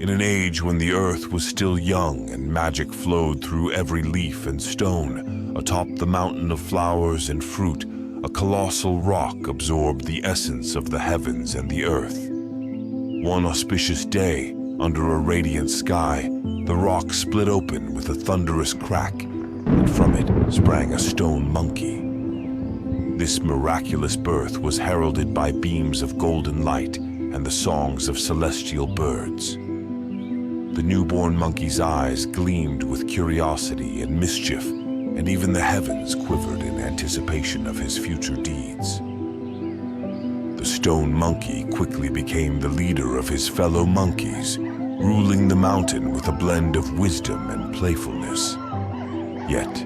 In an age when the earth was still young and magic flowed through every leaf and stone, atop the mountain of flowers and fruit, a colossal rock absorbed the essence of the heavens and the earth. One auspicious day, under a radiant sky, the rock split open with a thunderous crack, and from it sprang a stone monkey. This miraculous birth was heralded by beams of golden light and the songs of celestial birds. The newborn monkey's eyes gleamed with curiosity and mischief, and even the heavens quivered in anticipation of his future deeds. The stone monkey quickly became the leader of his fellow monkeys, ruling the mountain with a blend of wisdom and playfulness. Yet,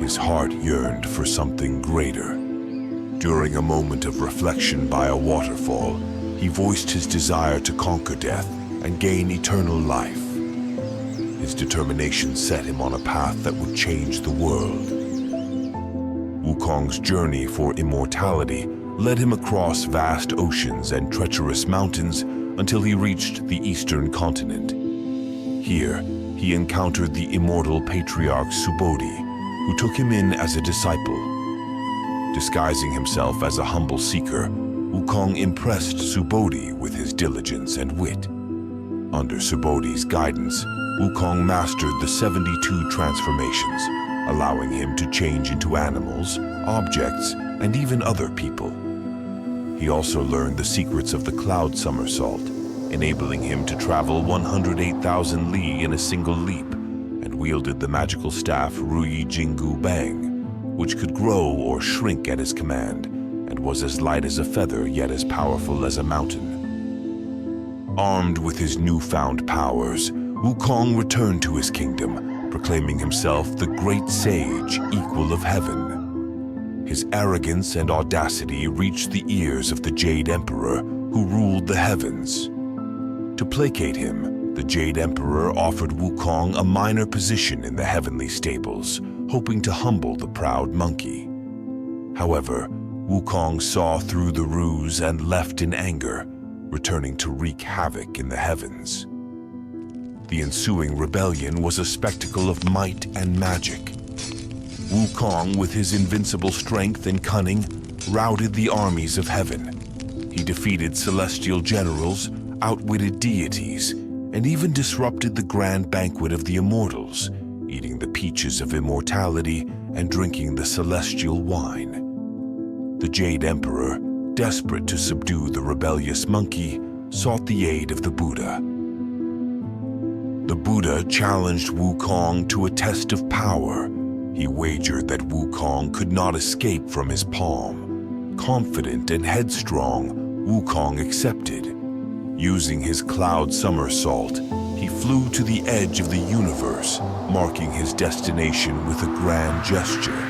his heart yearned for something greater. During a moment of reflection by a waterfall, he voiced his desire to conquer death and gain eternal life. His determination set him on a path that would change the world. Wukong's journey for immortality led him across vast oceans and treacherous mountains until he reached the eastern continent. Here, he encountered the immortal patriarch Subodhi, who took him in as a disciple. Disguising himself as a humble seeker, Wukong impressed Subodhi with his diligence and wit. Under Subodhi's guidance, Wukong mastered the 72 transformations, allowing him to change into animals, objects, and even other people. He also learned the secrets of the cloud somersault, enabling him to travel 108,000 li in a single leap, and wielded the magical staff Ruyi Jingu Bang, which could grow or shrink at his command, and was as light as a feather yet as powerful as a mountain. Armed with his newfound powers, Wukong returned to his kingdom, proclaiming himself the great sage, equal of heaven. His arrogance and audacity reached the ears of the Jade Emperor, who ruled the heavens. To placate him, the Jade Emperor offered Wukong a minor position in the heavenly stables, hoping to humble the proud monkey. However, Wukong saw through the ruse and left in anger, returning to wreak havoc in the heavens. The ensuing rebellion was a spectacle of might and magic. Wukong, with his invincible strength and cunning, routed the armies of heaven. He defeated celestial generals, outwitted deities, and even disrupted the grand banquet of the immortals, eating the peaches of immortality and drinking the celestial wine. The Jade Emperor, desperate to subdue the rebellious monkey, sought the aid of the Buddha. The Buddha challenged Wukong to a test of power. He wagered that Wukong could not escape from his palm. Confident and headstrong, Wukong accepted. Using his cloud somersault, he flew to the edge of the universe, marking his destination with a grand gesture.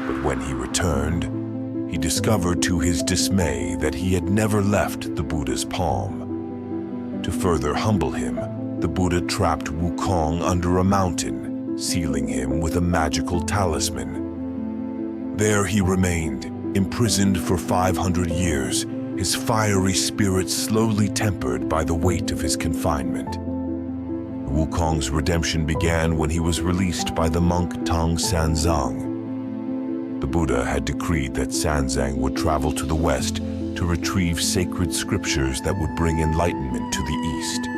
But when he returned, he discovered to his dismay that he had never left the Buddha's palm. To further humble him, the Buddha trapped Wukong under a mountain, sealing him with a magical talisman. There he remained, imprisoned for 500 years, his fiery spirit slowly tempered by the weight of his confinement. Wukong's redemption began when he was released by the monk Tang Sanzang. The Buddha had decreed that Sanzang would travel to the west to retrieve sacred scriptures that would bring enlightenment to the east.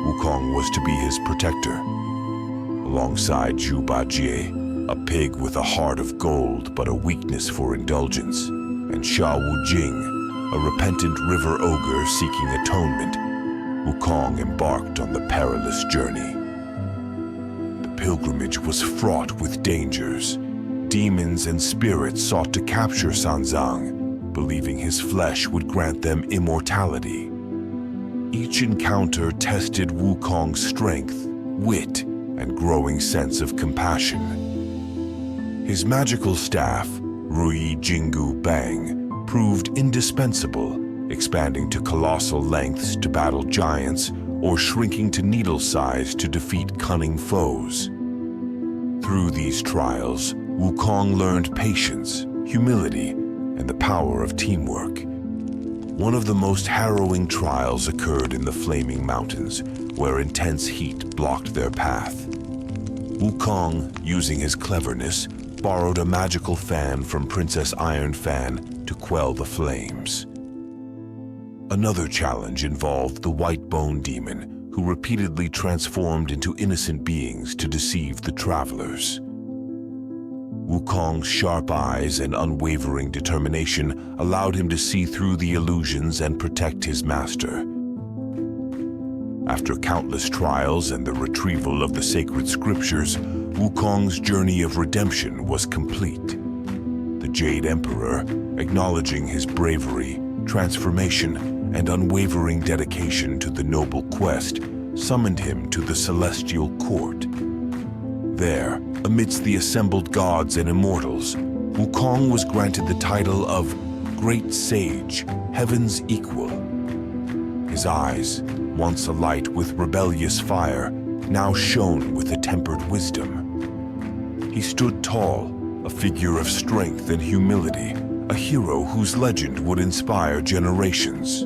Wukong was to be his protector. Alongside Zhu Bajie, a pig with a heart of gold but a weakness for indulgence, and Sha Wujing, a repentant river ogre seeking atonement, Wukong embarked on the perilous journey. The pilgrimage was fraught with dangers. Demons and spirits sought to capture Sanzang, believing his flesh would grant them immortality. Each encounter tested Wukong's strength, wit, and growing sense of compassion. His magical staff, Ruyi Jingu Bang, proved indispensable, expanding to colossal lengths to battle giants or shrinking to needle size to defeat cunning foes. Through these trials, Wukong learned patience, humility, and the power of teamwork. One of the most harrowing trials occurred in the Flaming Mountains, where intense heat blocked their path. Wukong, using his cleverness, borrowed a magical fan from Princess Iron Fan to quell the flames. Another challenge involved the White Bone Demon, who repeatedly transformed into innocent beings to deceive the travelers. Wukong's sharp eyes and unwavering determination allowed him to see through the illusions and protect his master. After countless trials and the retrieval of the sacred scriptures, Wukong's journey of redemption was complete. The Jade Emperor, acknowledging his bravery, transformation, and unwavering dedication to the noble quest, summoned him to the Celestial Court. There, amidst the assembled gods and immortals, Wukong was granted the title of Great Sage, Heaven's Equal. His eyes, once alight with rebellious fire, now shone with a tempered wisdom. He stood tall, a figure of strength and humility, a hero whose legend would inspire generations.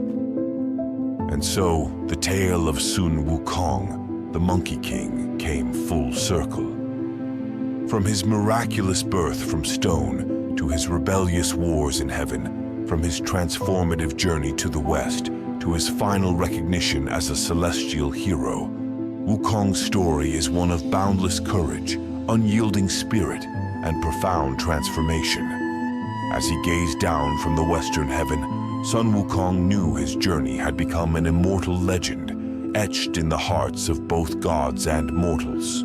And so, the tale of Sun Wukong, the Monkey King, came full circle. From his miraculous birth from stone to his rebellious wars in heaven, from his transformative journey to the west to his final recognition as a celestial hero, Wukong's story is one of boundless courage, unyielding spirit, and profound transformation. As he gazed down from the western heaven, Sun Wukong knew his journey had become an immortal legend, etched in the hearts of both gods and mortals.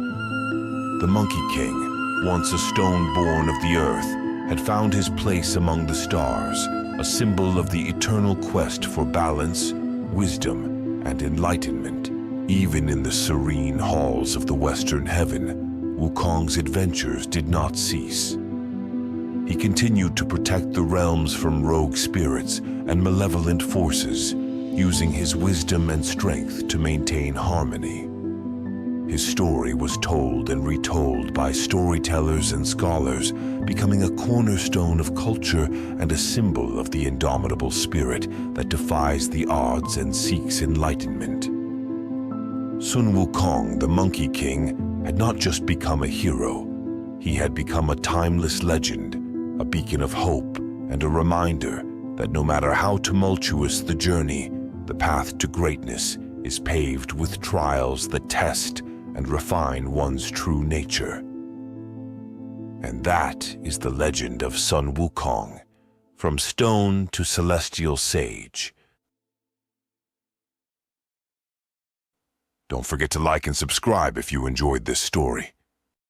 The Monkey King, once a stone born of the earth, had found his place among the stars, a symbol of the eternal quest for balance, wisdom, and enlightenment. Even in the serene halls of the western heaven, Wukong's adventures did not cease. He continued to protect the realms from rogue spirits and malevolent forces, using his wisdom and strength to maintain harmony. His story was told and retold by storytellers and scholars, becoming a cornerstone of culture and a symbol of the indomitable spirit that defies the odds and seeks enlightenment. Sun Wukong, the Monkey King, had not just become a hero. He had become a timeless legend, a beacon of hope and a reminder that no matter how tumultuous the journey, the path to greatness is paved with trials that test and refine one's true nature. And that is the legend of Sun Wukong, from stone to celestial sage. Don't forget to like and subscribe if you enjoyed this story.